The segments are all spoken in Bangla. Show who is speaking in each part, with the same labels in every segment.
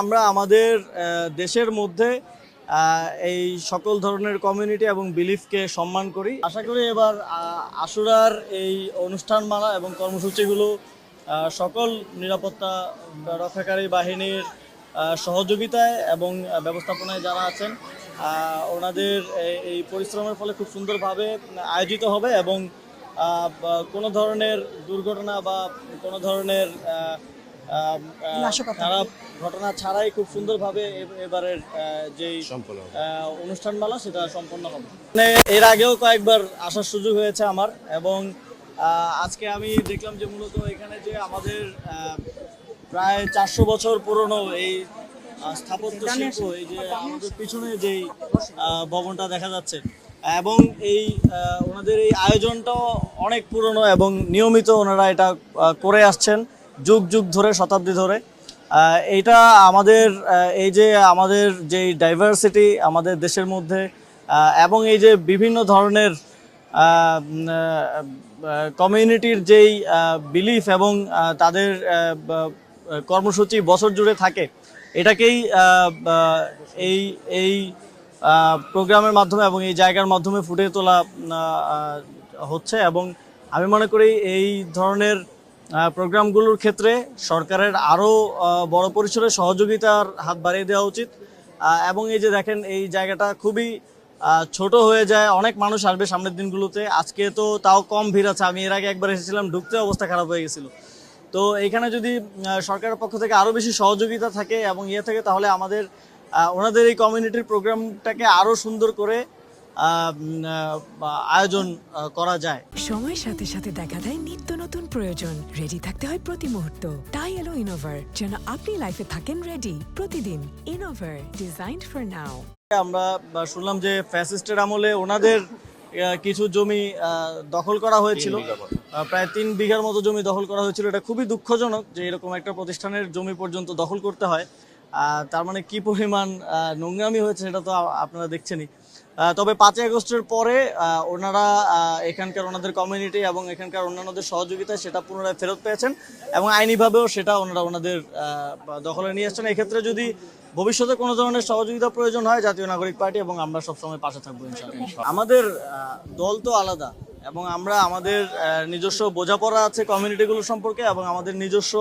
Speaker 1: আমরা আমাদের দেশের মধ্যে এই সকল ধরনের কমিউনিটি এবং বিলিফকে সম্মান করি। আশা করি এবার আশুরার এই অনুষ্ঠানমালা এবং কর্মসূচিগুলো সকল নিরাপত্তা রক্ষাকারী বাহিনীর সহযোগিতায় এবং ব্যবস্থাপনায় যারা আছেন ওনাদের এই পরিশ্রমের ফলে খুব সুন্দরভাবে আয়োজিত হবে এবং কোনো ধরনের দুর্ঘটনা বা কোনো ধরনের খারাপ ঘটনা ছাড়াই খুব সুন্দরভাবে এবারের যেই অনুষ্ঠানমালা সেটা সম্পন্ন হবে। মানে এর আগেও কয়েকবার আসার সুযোগ হয়েছে আমার, এবং আজকে আমি দেখলাম যে মূলত এখানে যে আমাদের প্রায় 400 বছর পুরনো এই স্থাপত্য শিল্প, এই যে আমাদের পিছনে যেই ভবনটা দেখা যাচ্ছে, এবং এই ওনাদের এই আয়োজনটাও অনেক পুরনো এবং নিয়মিত ওনারা এটা করে আসছেন যুগ যুগ ধরে, শতাব্দী ধরে। এইটা আমাদের এই যে আমাদের যেই ডাইভার্সিটি আমাদের দেশের মধ্যে এবং এই যে বিভিন্ন ধরনের কমিউনিটির যেই বিলিফ এবং তাদের কর্মসূচি বছর জুড়ে থাকে, এটাকেই এই এই প্রোগ্রামের মাধ্যমে এবং এই জায়গার মাধ্যমে ফুটিয়ে তোলা হচ্ছে। এবং আমি মনে করি এই ধরনের প্রোগ্রামগুলোর ক্ষেত্রে সরকারের আরও বড় পরিসরে সহযোগিতার হাত বাড়িয়ে দেওয়া উচিত। এবং এই যে দেখেন, এই জায়গাটা খুবই ছোট হয়ে যায়, অনেক মানুষ আসবে সামনের দিনগুলোতে। আজকে তো তাও কম ভিড় আছে, আমি এর আগে একবার এসেছিলাম, ঢুকতে অবস্থা খারাপ হয়ে গেছিল। তো এইখানে যদি সরকারের পক্ষ থেকে আরও বেশি সহযোগিতা থাকে এবং থাকে, তাহলে আমাদের ওনাদের এই কমিউনিটির প্রোগ্রামটাকে আরও সুন্দর করে আয়োজন করা যায়।
Speaker 2: সময়ের সাথে সাথে দেখা দেয় নিত্য নতুন প্রয়োজন, রেডি থাকতে হয় প্রতি মুহূর্ত। তাই এলো ইনোভার, যেন আপনি লাইফে থাকেন রেডি প্রতিদিন। Innova, designed for now.
Speaker 1: আমরা শুনলাম যে ফ্যাসিস্টের আমলে ওনাদের কিছু জমি দখল করা হয়েছিল, প্রায় 3 বিঘার মতো জমি দখল করা হয়েছিল। এটা খুবই দুঃখজনক যে এরকম একটা প্রতিষ্ঠানের জমি পর্যন্ত দখল করতে হয়। তার মানে কি পরিমাণ নোংরামি হয়েছে সেটা তো আপনারা দেখছেনই। তবে 5ই আগস্টের পরে ওনারা এখানকার ওনাদের কমিউনিটি এবং এখানকার অন্যান্যদের সহযোগিতায় সেটা পুনরায় ফেরত পেয়েছেন এবং আইনিভাবেও সেটা ওনারা ওনাদের দখলে নিয়ে আসছেন। এক্ষেত্রে যদি ভবিষ্যতে কোনো ধরনের সহযোগিতা প্রয়োজন হয়, জাতীয় নাগরিক পার্টি এবং আমরা সবসময় পাশে থাকবো ইনশাআল্লাহ। আমাদের দল তো আলাদা এবং আমরা আমাদের নিজস্ব বোঝাপড়া আছে কমিউনিটিগুলো সম্পর্কে এবং আমাদের নিজস্ব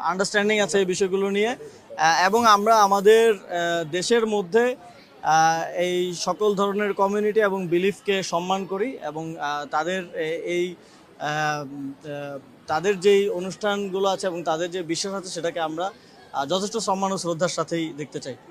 Speaker 1: আন্ডারস্ট্যান্ডিং আছে এই বিষয়গুলো নিয়ে, এবং আমরা আমাদের দেশের মধ্যে এই সকল ধরনের কমিউনিটি এবং বিলিফকে সম্মান করি এবং তাদের এই তাদের যেই অনুষ্ঠানগুলো আছে এবং তাদের যে বিশ্বাস আছে সেটাকে আমরা যথেষ্ট সম্মান ও শ্রদ্ধার সাথেই দেখতে চাই।